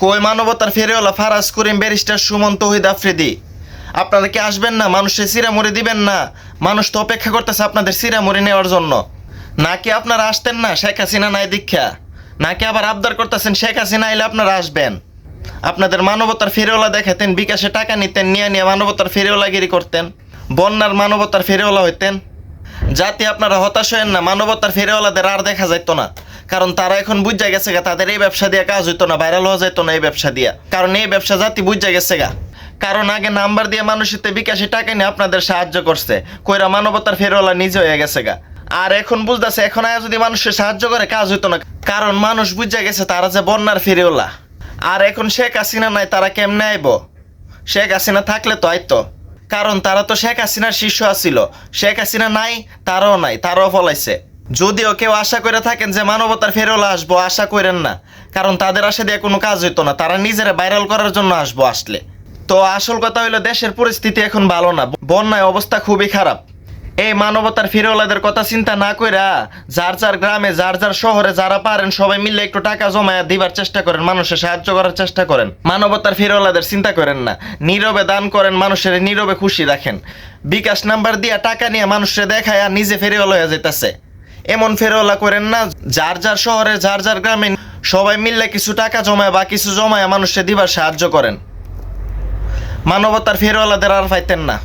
কই মানবতার ফেরিওয়ালা ফারাজ করিম ব্যারিস্টার সুমন তৌহিদ আফ্রিদি, আপনারা কি আসবেন না? মানুষের চিরামুড়ি দিবেন না? মানুষ তো অপেক্ষা করতেছে আপনাদের চিরামুড়ি নেওয়ার জন্য। নাকি আপনারা আসতেন না শেখ হাসিনা নাই দীক্ষা? নাকি আবার আবদার করতেছেন শেখ হাসিনা আইলে আপনারা আসবেন? আপনাদের মানবতার ফেরিওয়ালা দেখাতেন, বিকাশে টাকা নিতেন, নিয়ে নিয়ে মানবতার ফেরিওয়ালাগিরি করতেন, বন্যার মানবতার ফেরিওয়ালা হইতেন। যাতে আপনারা হতাশ হয়েন না, মানবতার ফেরিওয়ালাদের আর দেখা যাইত না, কারণ তারা এখন বুঝা গেছে গা তাদের এই ব্যবসা দিয়ে কাজ হইতো না, ভাইরাল হওয়া যাইতো না এই ব্যবসা দিয়া, কারণ এই ব্যবসা জাতি বুঝা গেছে গা। কারণ আগে নাম্বার দিয়ে মানুষের বিকাশে টাকা নিয়ে আপনাদের সাহায্য করছে, কইরা মানবতার ফেরিওয়ালা নিজে হয়ে গেছে গা। আর এখন বুঝতেছে এখন আয়া যদি মানুষের সাহায্য করে কাজ হইতো না, কারণ মানুষ বুঝা গেছে তারা যে বন্যার ফেরিওয়ালা। আর এখন শেখ হাসিনা নাই, তারা কেমনে আইব? শেখ হাসিনা থাকলে তো আইতো, কারণ তারা তো শেখ হাসিনার শিষ্য আছিল। শেখ হাসিনা নাই, তারাও নাই, তারাও ফলাইছে। যদিও কেউ আশা করে থাকেন যে মানবতার ফেরিওয়ালা আসবো, আশা করেন না, কারণ তাদের আশা দিয়ে কোনো কাজ হইতো না, তারা নিজেরা ভাইরাল করার জন্য আসবো আসলে। তো আসল কথা হইলো দেশের পরিস্থিতি এখন ভালো না, বন্যায় অবস্থা খুবই খারাপ। এই মানবতার ফেরিওয়ালাদের কথা চিন্তা না কইরা যার যার গ্রামে, যার যার শহরে যারা পারেন সবাই মিলে একটু টাকা জমায়া দিবার চেষ্টা করেন, মানুষের সাহায্য করার চেষ্টা করেন। মানবতার ফেরিওয়ালাদের চিন্তা করেন না, নীরবে দান করেন, মানুষের নীরবে খুশি রাখেন। বিকাশ নাম্বার দিয়া টাকা নিয়ে মানুষের দেখায় আর নিজে ফেরিওয়ালা হয়ে যেতেছে, এমন ফেরিওয়ালা করেন না। যার যার শহরে, যার যার গ্রামে সবাই মিললে কিছু টাকা জমায় বা কিছু জমায় মানুষের দিবার সাহায্য করেন। মানবতার ফেরিওয়ালাদের আর পাইতেন না।